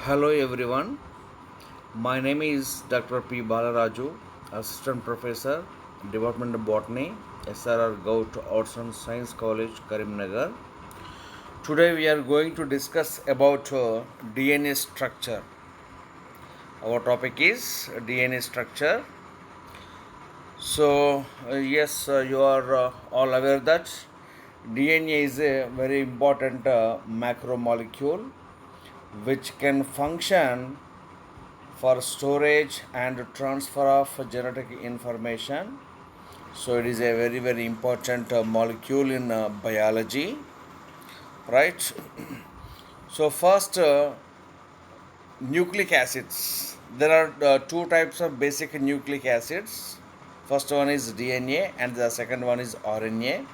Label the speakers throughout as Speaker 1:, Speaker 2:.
Speaker 1: Hello everyone, my name is Dr. P. Balaraju, Assistant Professor, Department of Botany, SRR Gout Arts and Science College, Karimnagar. Today we are going to discuss about DNA structure. Our topic is DNA structure. You are all aware that DNA is a very important macromolecule which can function for storage and transfer of genetic information. So it is a very important molecule in biology, right? So first, nucleic acids. There are two types of basic nucleic acids. First one is DNA and the second one is RNA.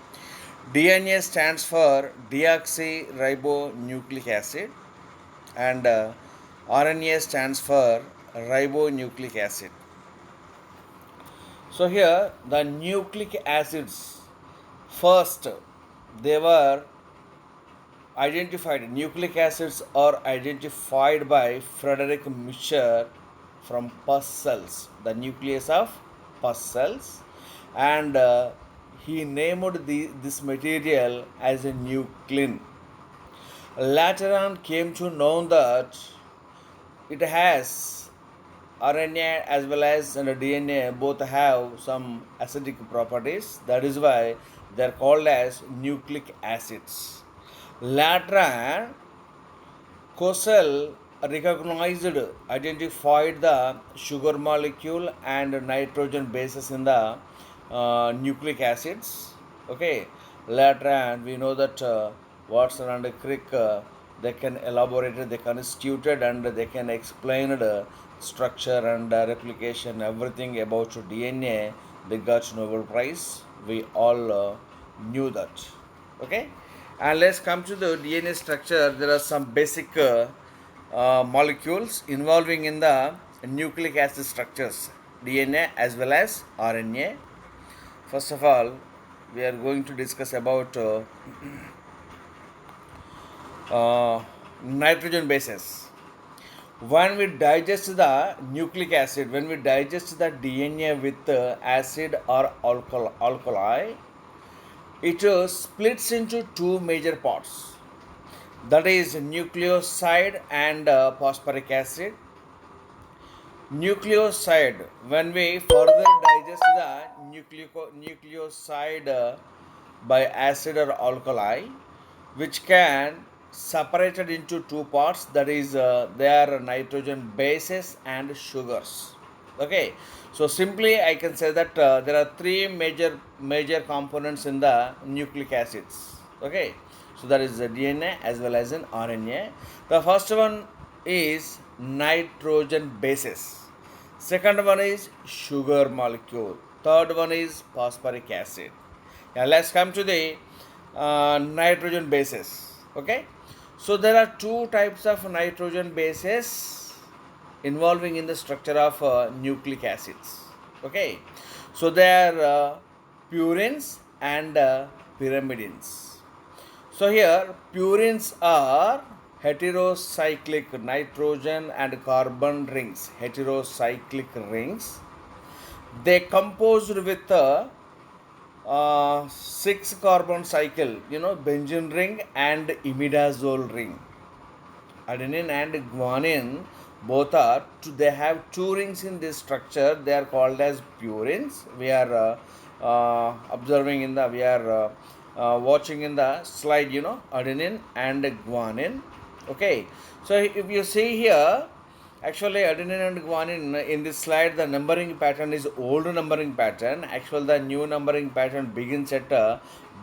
Speaker 1: DNA stands for deoxyribonucleic acid and RNA stands for ribonucleic acid. So here the nucleic acids first they were identified. Nucleic acids are identified by Frederick Mischer from pus cells, the nucleus of pus cells, and he named this material as a nuclein. Later on, came to know that it has RNA as well as DNA both have some acidic properties. That is why they are called as nucleic acids. Later, Cosell recognized, identified the sugar molecule and nitrogen bases in the nucleic acids. Okay. Later, we know that Watson and Crick they can elaborate it, they constituted and they can explain the structure and replication, everything about DNA. They got Nobel Prize. We all knew that. Okay, and let's come to the DNA structure. There are some basic molecules involving in the nucleic acid structures, DNA as well as RNA. First of all, we are going to discuss about nitrogen bases. When we digest the nucleic acid, when we digest the DNA with acid or alkali, it splits into two major parts, that is nucleoside and phosphoric acid. Nucleoside, when we further digest the nucleoside by acid or alkali, which can separated into two parts, that is they are nitrogen bases and sugars. Okay, so simply I can say that there are three major components in the nucleic acids. Okay, so that is the DNA as well as an RNA. The first one is nitrogen bases, second one is sugar molecule, third one is phosphoric acid. Now let's come to the nitrogen bases. Okay, so there are two types of nitrogen bases involving in the structure of nucleic acids. Okay, so they are purines and pyrimidines. So here purines are heterocyclic nitrogen and carbon rings, heterocyclic rings. They composed with a six carbon cycle, benzene ring and imidazole ring. Adenine and guanine both are, they have two rings in this structure. They are called as purines. We are observing in the, we are watching in the slide, adenine and guanine. Okay, so if you see here, actually adenine and guanine in this slide, the numbering pattern is old numbering pattern. Actually the new numbering pattern begins at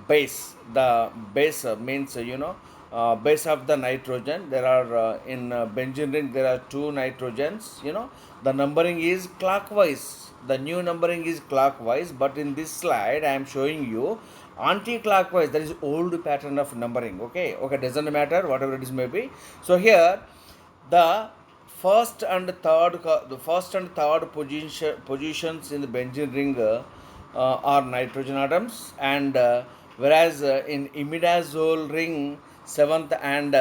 Speaker 1: base. The base means base of the nitrogen. There are in benzene ring there are two nitrogens. The numbering is clockwise. The new numbering is clockwise, but in this slide I am showing you anti-clockwise. That is old pattern of numbering. Okay, doesn't matter whatever it is may be. So here the the first and third positions in the benzene ring are nitrogen atoms, and whereas in imidazole ring, seventh and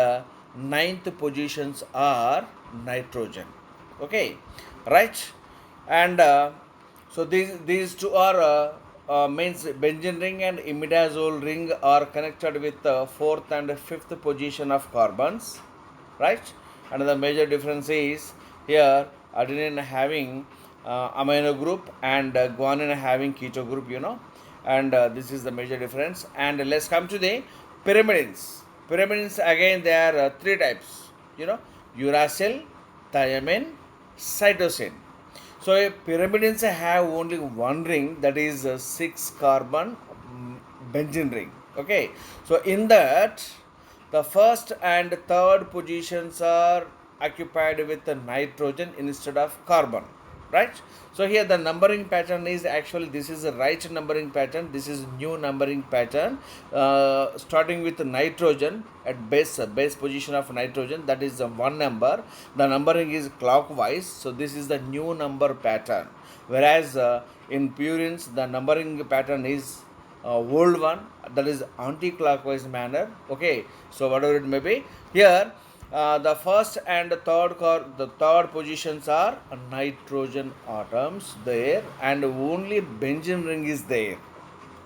Speaker 1: ninth positions are nitrogen. Okay, right? And so these two are means benzene ring and imidazole ring are connected with the fourth and fifth position of carbons, right? And the major difference is here adenine having amino group and guanine having keto group, and this is the major difference. And let's come to the pyrimidines. Pyrimidines again there are three types, uracil, thiamine, cytosine. So pyrimidines have only one ring, that is a 6 carbon benzene ring. Okay, so in that the first and third positions are occupied with the nitrogen instead of carbon, right? So here the numbering pattern is actually, this is the right numbering pattern, this is new numbering pattern, starting with nitrogen at base position of nitrogen, that is the one number. The numbering is clockwise, so this is the new number pattern. Whereas in purines the numbering pattern is old one, that is anti-clockwise manner. Okay, so whatever it may be, here the first and the third positions are nitrogen atoms there, and only benzene ring is there,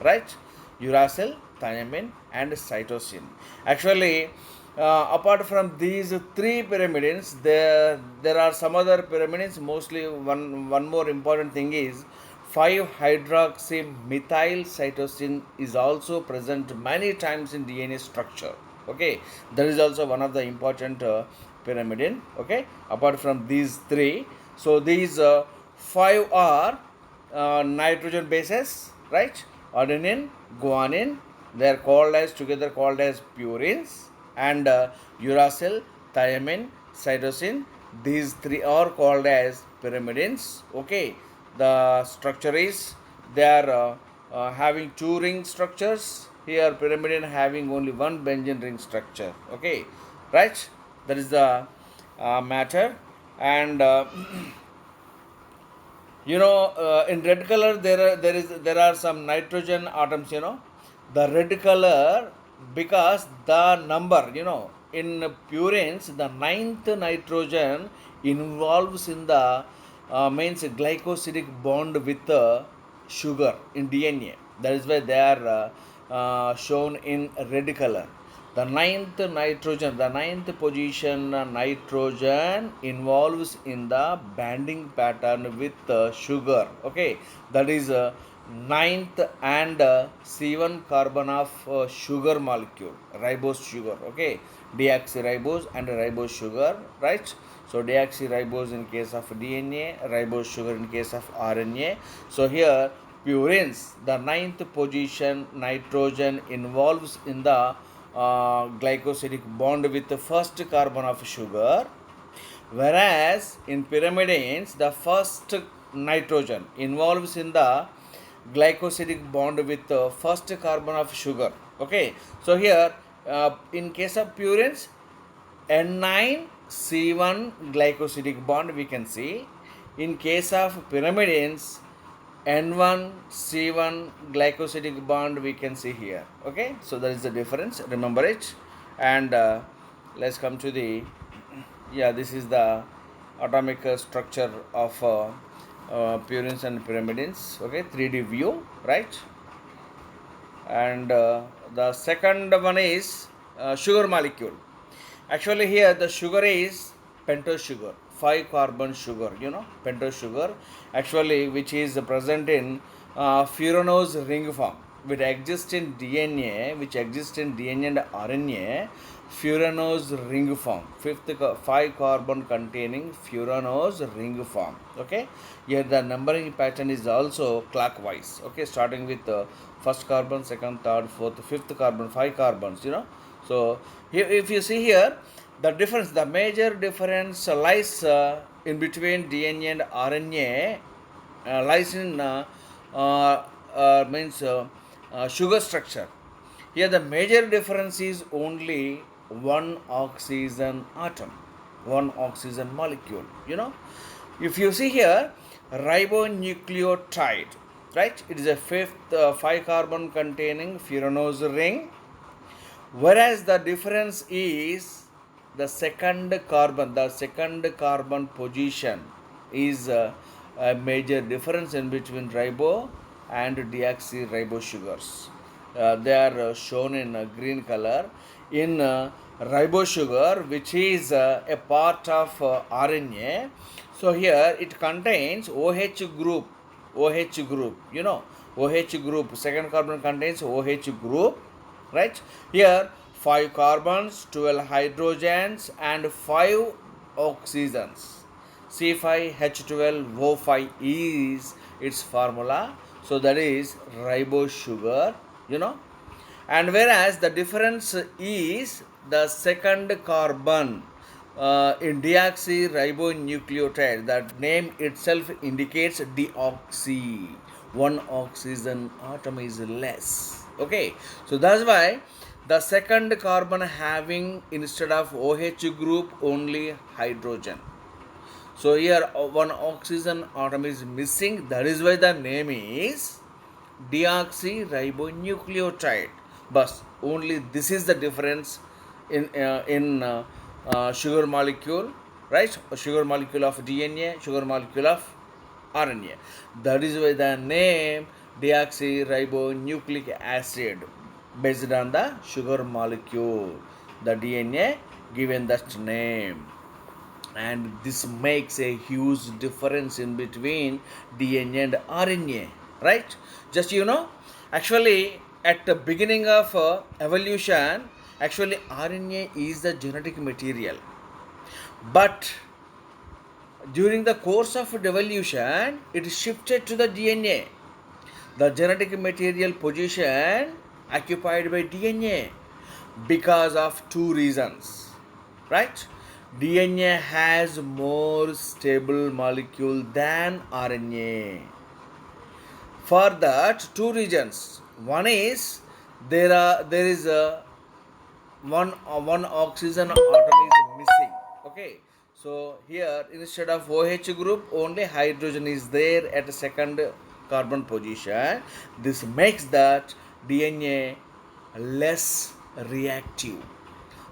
Speaker 1: right? Uracil, thiamine, and cytosine. Actually, apart from these three pyrimidines, there are some other pyrimidines. Mostly, one more important thing is 5-hydroxy methyl cytosine is also present many times in DNA structure. Okay, that is also one of the important pyrimidine. Okay, apart from these three, so these five are nitrogen bases, right? Adenine, guanine, they are called as together called as purines, and uracil, thiamine, cytosine. These three are called as pyrimidines. Okay, the structure is, they are having two ring structures. Here pyrimidine having only one benzene ring structure. Okay, right? That is the matter. And in red color there are some nitrogen atoms. The red color, because the number, in purines the ninth nitrogen involves in the means glycosidic bond with sugar in DNA. That is why they are shown in red color. The ninth position nitrogen involves in the banding pattern with sugar. Okay, that is ninth and C1 carbon of sugar molecule, ribose sugar. Okay, deoxyribose and ribose sugar, right? So deoxyribose in case of DNA, ribose sugar in case of RNA. So here purines, the ninth position nitrogen involves in the glycosidic bond with the first carbon of sugar, whereas in pyrimidines the first nitrogen involves in the glycosidic bond with the first carbon of sugar. Okay, so here in case of purines, N9C1 glycosidic bond we can see. In case of pyrimidines, N1C1 glycosidic bond we can see here. Okay, so that is the difference, remember it. And let's come to the, this is the atomic structure of purines and pyrimidines. Okay, 3D view, right? And the second one is sugar molecule. Actually here the sugar is pentose sugar, 5 carbon sugar, pentose sugar, actually, which is present in furanose ring form, which exists in DNA and RNA, furanose ring form, 5 carbon containing furanose ring form. Okay, here the numbering pattern is also clockwise. Okay, starting with first carbon, second, third, fourth, fifth carbon, 5 carbons. So here, if you see here, the major difference lies in between DNA and RNA, lies in means sugar structure. Here the major difference is only one oxygen atom, one oxygen molecule. If you see here, ribonucleotide, right? It is a 5 carbon containing furanose ring, whereas the difference is the second carbon position is a major difference in between ribo and deoxyribo sugars. They are shown in green color. In ribo sugar, which is a part of RNA, so here it contains OH group. OH group, OH group. Second carbon contains OH group, right? Here 5 carbons, 12 hydrogens, and 5 oxygens. C5H12O5 is its formula. So that is ribose sugar, And whereas the difference is the second carbon in deoxyribonucleotide, that name itself indicates deoxy. One oxygen atom is less. Okay, so that's why the second carbon having instead of OH group only hydrogen. So here one oxygen atom is missing. That is why the name is deoxyribonucleotide. But only this is the difference in sugar molecule, right? Sugar molecule of DNA, sugar molecule of RNA. That is why the name deoxyribonucleic acid based on the sugar molecule. The DNA given that name. And this makes a huge difference in between DNA and RNA, right? Just actually at the beginning of evolution, actually RNA is the genetic material, but during the course of evolution it shifted to the DNA, the genetic material position occupied by DNA, because of two reasons, right? DNA has more stable molecule than RNA. For that, two reasons. One is there is a one oxygen atom is missing. Okay, so here instead of OH group only hydrogen is there at the second carbon position. This makes that DNA less reactive,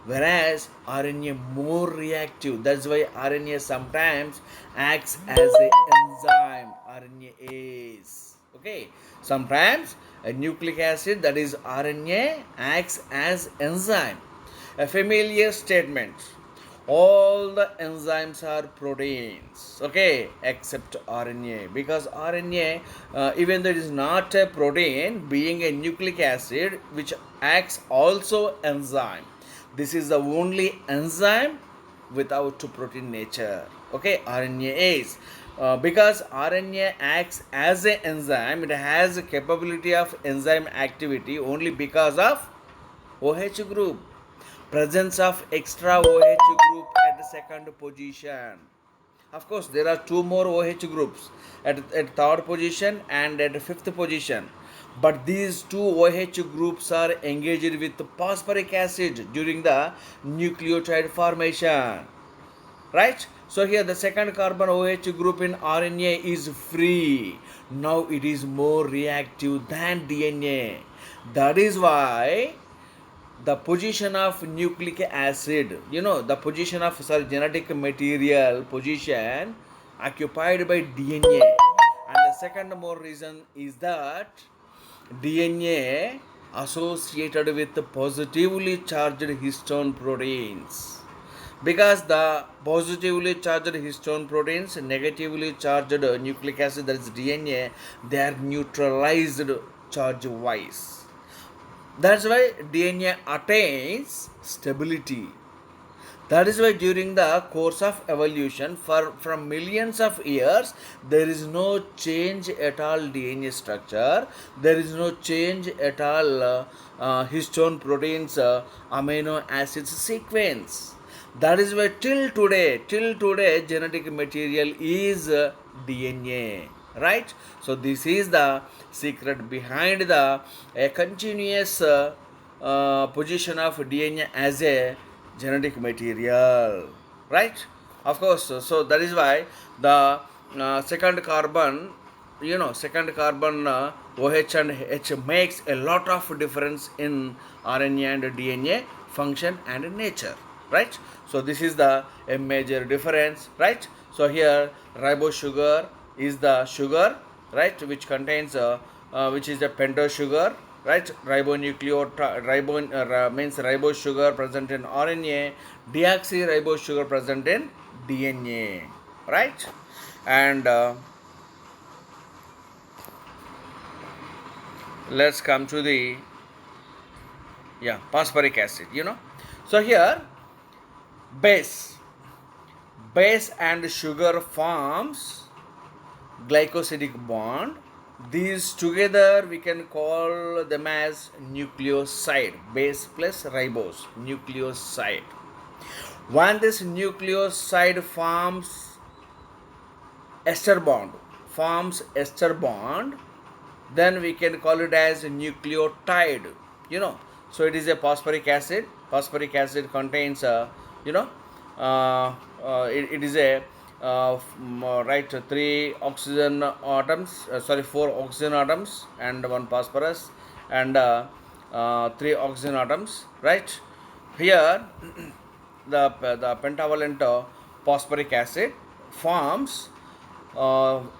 Speaker 1: whereas RNA more reactive. That's why RNA sometimes acts as an enzyme. RNase. Okay, sometimes a nucleic acid, that is RNA, acts as enzyme. A familiar statement. All the enzymes are proteins, okay, except RNA, because RNA, even though it is not a protein, being a nucleic acid which acts also enzyme. This is the only enzyme without protein nature. Okay, RNase. Because RNA acts as an enzyme, it has a capability of enzyme activity only because of OH group. Presence of extra OH group at the second position. Of course, there are two more OH groups at third position and at fifth position. But these two OH groups are engaged with phosphoric acid during the nucleotide formation. Right? So here the second carbon OH group in RNA is free. Now it is more reactive than DNA. That is why the position of nucleic acid, the position of genetic material position occupied by DNA. And the second more reason is that DNA associated with positively charged histone proteins, because the positively charged histone proteins, negatively charged nucleic acid, that is DNA, they are neutralized charge wise. That's why DNA attains stability. That is why during the course of evolution, from millions of years, there is no change at all DNA structure. There is no change at all histone proteins amino acids sequence. That is why till today, genetic material is DNA. Right? So this is the secret behind the continuous position of DNA as a genetic material. Right? Of course. So that is why the second carbon, OH and H makes a lot of difference in RNA and DNA function and nature. right? So this is the a major difference, right? So here ribose sugar is the sugar, right, which contains which is the pentose sugar, right? Means ribose sugar present in RNA, deoxyribose sugar present in DNA, right? And let's come to the phosphoric acid. So here base base and sugar forms glycosidic bond. These together we can call them as nucleoside. Base plus ribose, nucleoside. When this nucleoside forms ester bond, then we can call it as nucleotide. So it is a phosphoric acid contains it is a right, four oxygen atoms and one phosphorus, and three oxygen atoms, right? Here the pentavalent phosphoric acid forms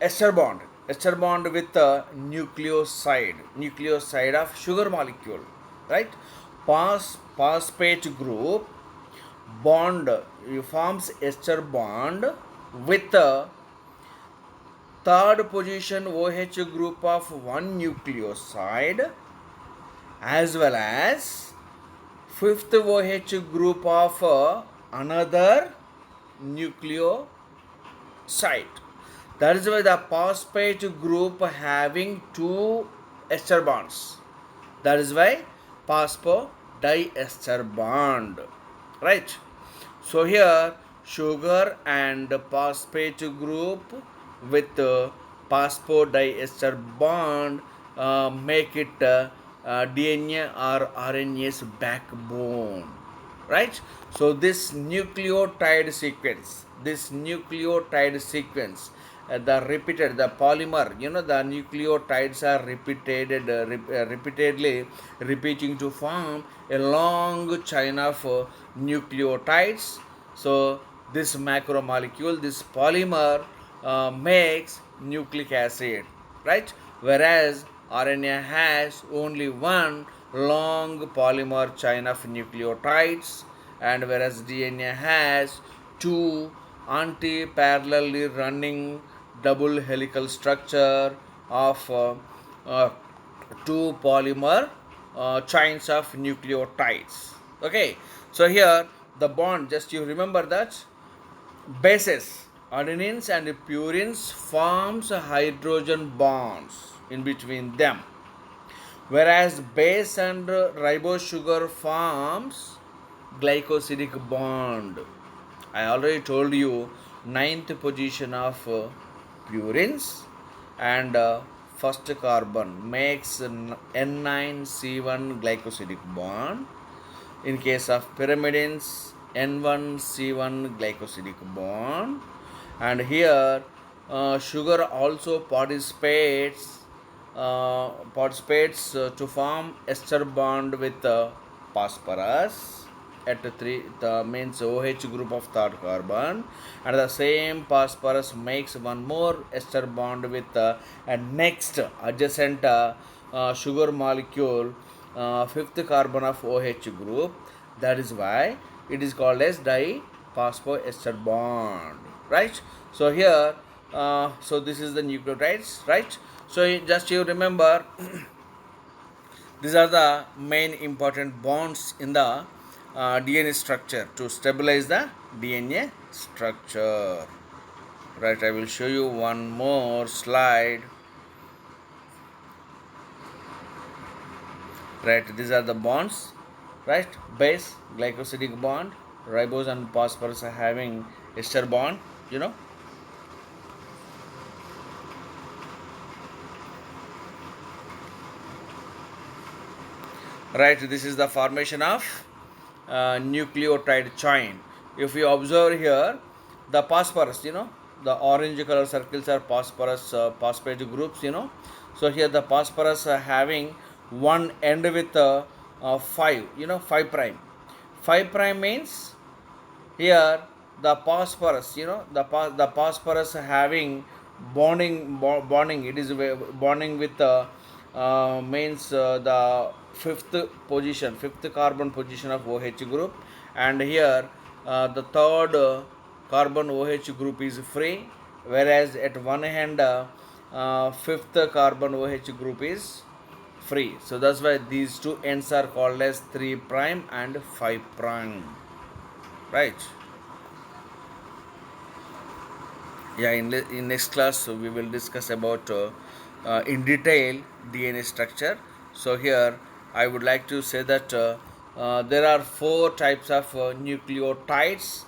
Speaker 1: ester bond with the nucleoside of sugar molecule, right? Phosphate group bond forms ester bond with the third position OH group of one nucleoside, as well as fifth OH group of another nucleoside. That is why the phosphate group having two ester bonds. That is why phosphodiester bond, right? So here sugar and phosphate group with phosphodiester bond make it DNA or RNA's backbone, right? So this nucleotide sequence, the polymer, the nucleotides are repeatedly repeating to form a long chain of nucleotides. So this macromolecule, this polymer makes nucleic acid, right? Whereas RNA has only one long polymer chain of nucleotides, and whereas DNA has two anti-parallelly running double helical structure of two polymer chains of nucleotides. Okay, so here the bond, just you remember that bases, adenines and purines forms hydrogen bonds in between them, whereas base and ribose sugar forms glycosidic bond. I already told you ninth position of purines and first carbon makes N9C1 glycosidic bond. In case of pyrimidines, N1C1 glycosidic bond. And here sugar also participates to form ester bond with phosphorus at the means OH group of third carbon, and the same phosphorus makes one more ester bond with a next adjacent sugar molecule, fifth carbon of OH group. That is why it is called as diphosphoester bond, right? So here so this is the nucleotides, right? So just you remember these are the main important bonds in the DNA structure to stabilize the DNA structure, right? I will show you one more slide, right? These are the bonds, right? Base, glycosidic bond, ribose and phosphorus are having ester bond, right? This is the formation of nucleotide chain. If you observe here, the phosphorus, the orange color circles are phosphate groups, So here the phosphorus having one end with 5, 5 prime. 5 prime means Here the phosphorus, the phosphorus having bonding, it is bonding with means the fifth carbon position of OH group, and here the third carbon OH group is free, whereas at one hand fifth carbon OH group is free. So that's why these two ends are called as 3' and 5', right? Yeah, in next class we will discuss about in detail DNA structure. So here I would like to say that there are four types of nucleotides,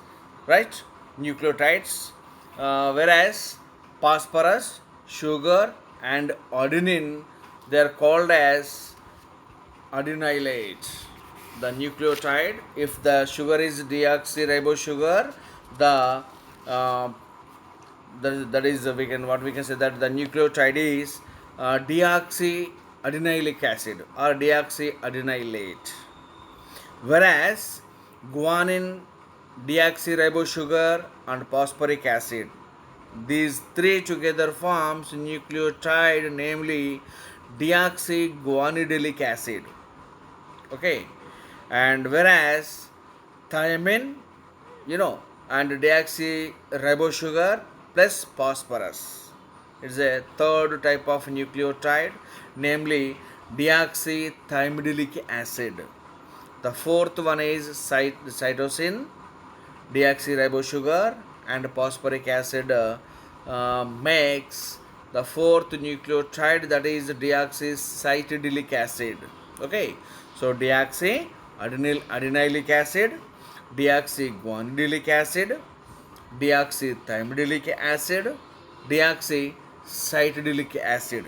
Speaker 1: right? Nucleotides, whereas phosphorus, sugar, and adenine, they are called as adenylate. The nucleotide, if the sugar is deoxyribosugar, the uh, that is we can say that the nucleotide is deoxyadenylic acid or deoxyadenylate, whereas guanine, deoxyribosugar, and phosphoric acid, these three together forms nucleotide, namely deoxyguanidinic acid. Okay, and whereas thiamine, and deoxyribosugar plus phosphorus, it's a third type of nucleotide, namely deoxythymidilic acid. The fourth one is cytosine, deoxyribosugar, and phosphoric acid makes the fourth nucleotide, that is deoxycytidilic acid. Okay, so deoxyadenylic acid, deoxyguanidinic acid, deoxythymidilic acid, deoxycytidilic acid.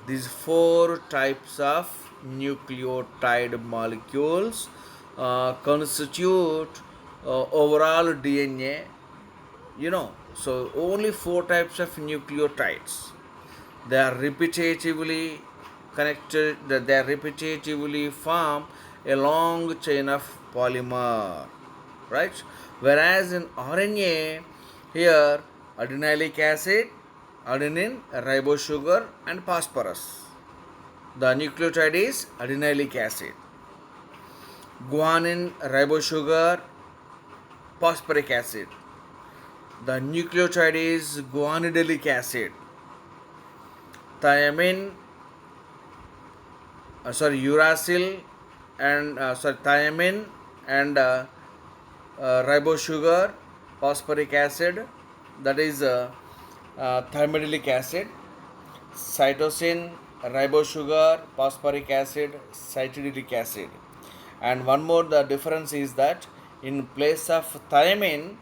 Speaker 1: These four types of nucleotide molecules constitute overall DNA. So only four types of nucleotides. They are repetitively connected. They are repetitively form a long chain of polymer, right? Whereas in RNA, here adenylic acid, adenine, ribosugar, and phosphorus. The nucleotide is adenylic acid. Guanine, ribosugar, phosphoric acid. The nucleotide is guanidinic acid. Thiamine, uracil, and thiamine and ribosugar, phosphoric acid, that is thymidilic acid. Cytosine, ribosugar, phosphoric acid, cytidilic acid. And one more, the difference is that in place of thiamine,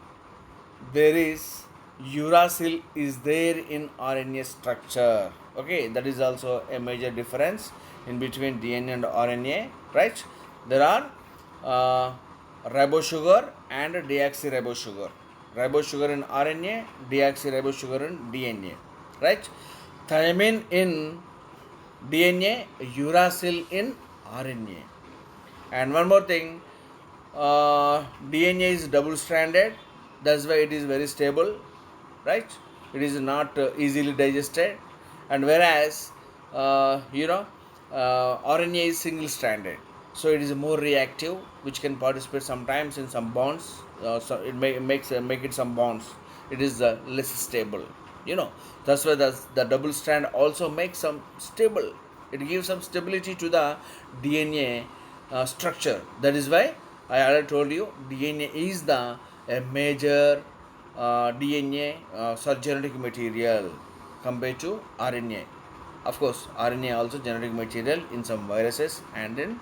Speaker 1: there is uracil is there in RNA structure. Okay, that is also a major difference in between DNA and RNA, right? There are ribosugar and deoxyribosugar. Ribosugar in RNA, deoxyribosugar in DNA, right? Thiamine in DNA, uracil in RNA. And one more thing, DNA is double stranded, that's why it is very stable, right? It is not easily digested, and whereas RNA is single stranded, so it is more reactive, which can participate sometimes in some bonds. So it make it some bonds, it is less stable. That's why the double strand also makes some stable, it gives some stability to the DNA structure. That is why I already told you DNA is the a major DNA genetic material compared to RNA. Of course, RNA also genetic material in some viruses and in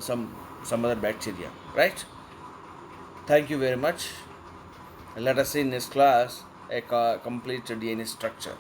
Speaker 1: some other bacteria, right? Thank you very much. Let us see in this class a complete DNA structure.